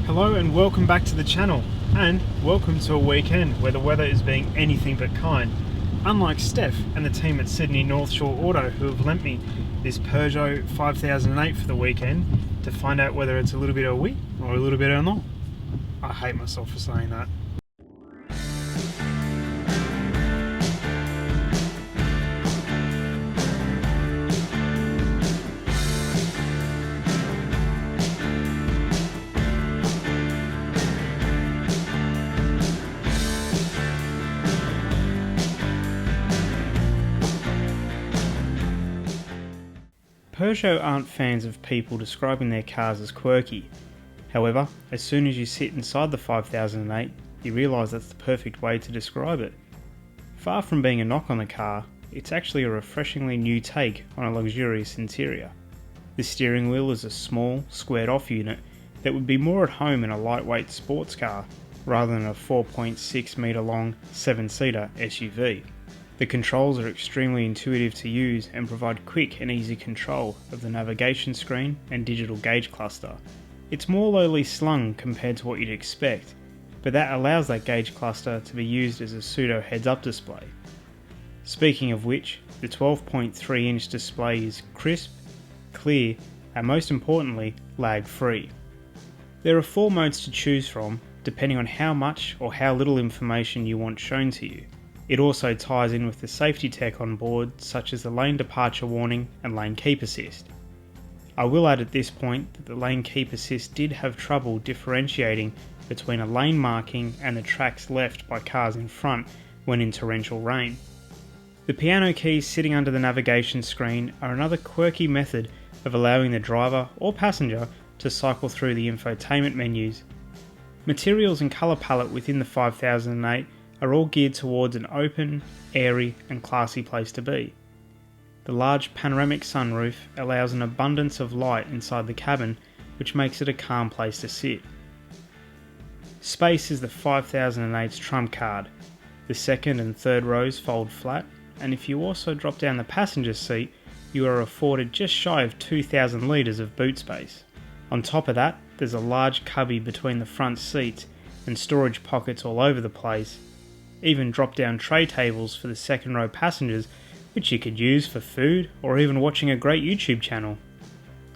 Hello and welcome back to the channel, and welcome to a weekend where the weather is being anything but kind. Unlike Steph and the team at Sydney North Shore Auto, who have lent me this Peugeot 5008 for the weekend to find out whether it's a little bit oui or a little bit non. I hate myself for saying that. Peugeot aren't fans of people describing their cars as quirky. However, as soon as you sit inside the 5008, you realise that's the perfect way to describe it. Far from being a knock on the car, it's actually a refreshingly new take on a luxurious interior. The steering wheel is a small, squared off unit that would be more at home in a lightweight sports car rather than a 4.6 metre long 7-seater SUV. The controls are extremely intuitive to use and provide quick and easy control of the navigation screen and digital gauge cluster. It's more lowly slung compared to what you'd expect, but that allows that gauge cluster to be used as a pseudo heads-up display. Speaking of which, the 12.3 inch display is crisp, clear, and most importantly, lag-free. There are 4 modes to choose from, depending on how much or how little information you want shown to you. It also ties in with the safety tech on board, such as the lane departure warning and lane keep assist. I will add at this point that the lane keep assist did have trouble differentiating between a lane marking and the tracks left by cars in front when in torrential rain. The piano keys sitting under the navigation screen are another quirky method of allowing the driver or passenger to cycle through the infotainment menus. Materials and colour palette within the 5008 are all geared towards an open, airy and classy place to be. The large panoramic sunroof allows an abundance of light inside the cabin, which makes it a calm place to sit. Space is the 5008's trump card. The second and third rows fold flat, and if you also drop down the passenger seat, you are afforded just shy of 2,000 litres of boot space. On top of that, there's a large cubby between the front seats and storage pockets all over the place. Even drop-down tray tables for the second row passengers, which you could use for food or even watching a great YouTube channel.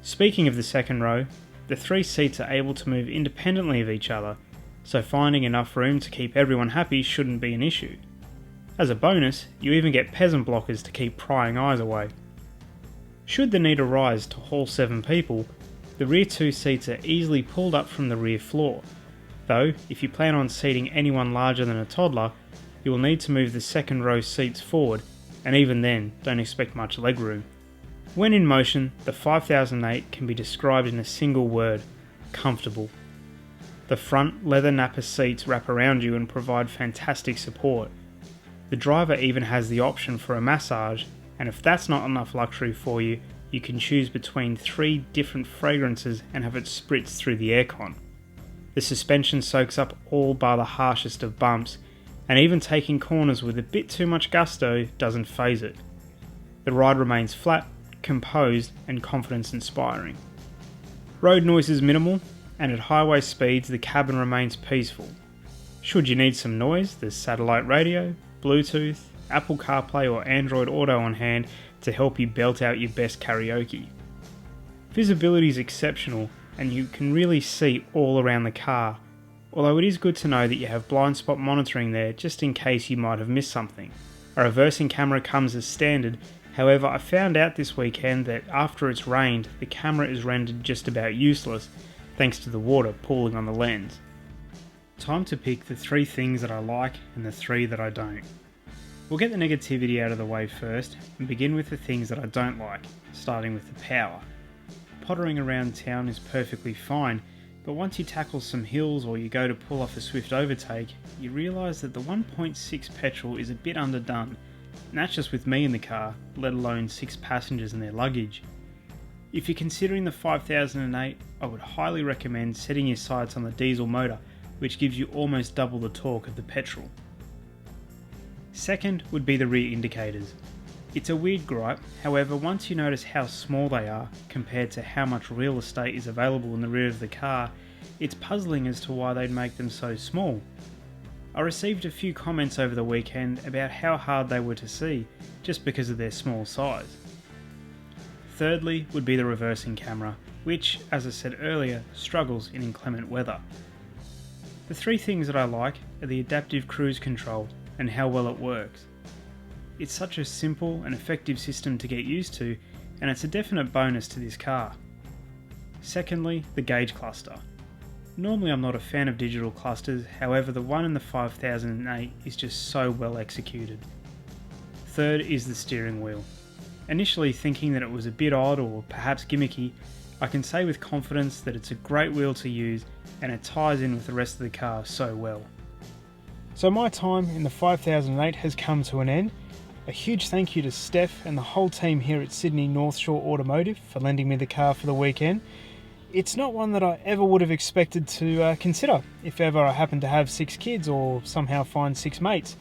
Speaking of the second row, the 3 seats are able to move independently of each other, so finding enough room to keep everyone happy shouldn't be an issue. As a bonus, you even get peasant blockers to keep prying eyes away. Should the need arise to haul 7 people, the rear 2 seats are easily pulled up from the rear floor, though if you plan on seating anyone larger than a toddler, you will need to move the second row seats forward, and even then, don't expect much legroom. When in motion, the 5008 can be described in a single word: comfortable. The front leather nappa seats wrap around you and provide fantastic support. The driver even has the option for a massage, and if that's not enough luxury for you, you can choose between 3 different fragrances and have it spritz through the aircon. The suspension soaks up all bar the harshest of bumps, and even taking corners with a bit too much gusto doesn't faze it. The ride remains flat, composed and confidence inspiring. Road noise is minimal, and at highway speeds the cabin remains peaceful. Should you need some noise, there's satellite radio, Bluetooth, Apple CarPlay or Android Auto on hand to help you belt out your best karaoke. Visibility is exceptional, and you can really see all around the car, although it is good to know that you have blind spot monitoring there just in case you might have missed something. A reversing camera comes as standard, however I found out this weekend that after it's rained, the camera is rendered just about useless thanks to the water pooling on the lens. Time to pick the 3 things that I like and the 3 that I don't. We'll get the negativity out of the way first and begin with the things that I don't like, starting with the power. Pottering around town is perfectly fine, but once you tackle some hills or you go to pull off a swift overtake, you realise that the 1.6 petrol is a bit underdone, and that's just with me in the car, let alone 6 passengers and their luggage. If you're considering the 5008, I would highly recommend setting your sights on the diesel motor, which gives you almost double the torque of the petrol. Second would be the rear indicators. It's a weird gripe, however once you notice how small they are compared to how much real estate is available in the rear of the car, it's puzzling as to why they'd make them so small. I received a few comments over the weekend about how hard they were to see, just because of their small size. Thirdly would be the reversing camera, which, as I said earlier, struggles in inclement weather. The three things that I like are the adaptive cruise control and how well it works. It's such a simple and effective system to get used to, and it's a definite bonus to this car. Secondly, the gauge cluster. Normally I'm not a fan of digital clusters, however the one in the 5008 is just so well executed. Third is the steering wheel. Initially thinking that it was a bit odd or perhaps gimmicky, I can say with confidence that it's a great wheel to use and it ties in with the rest of the car so well. So my time in the 5008 has come to an end. A huge thank you to Steph and the whole team here at Sydney North Shore Automotive for lending me the car for the weekend. It's not one that I ever would have expected to consider if ever I happen to have 6 kids or somehow find 6 mates.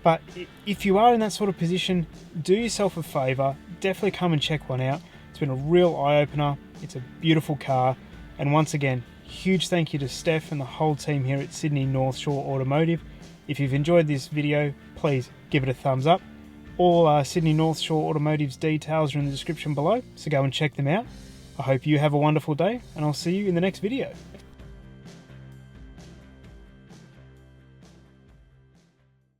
But if you are in that sort of position, do yourself a favour, definitely come and check one out. It's been a real eye-opener, it's a beautiful car, and once again, huge thank you to Steph and the whole team here at Sydney North Shore Automotive. If you've enjoyed this video, please give it a thumbs up. All Sydney North Shore Automotive's details are in the description below, so go and check them out. I hope you have a wonderful day, and I'll see you in the next video.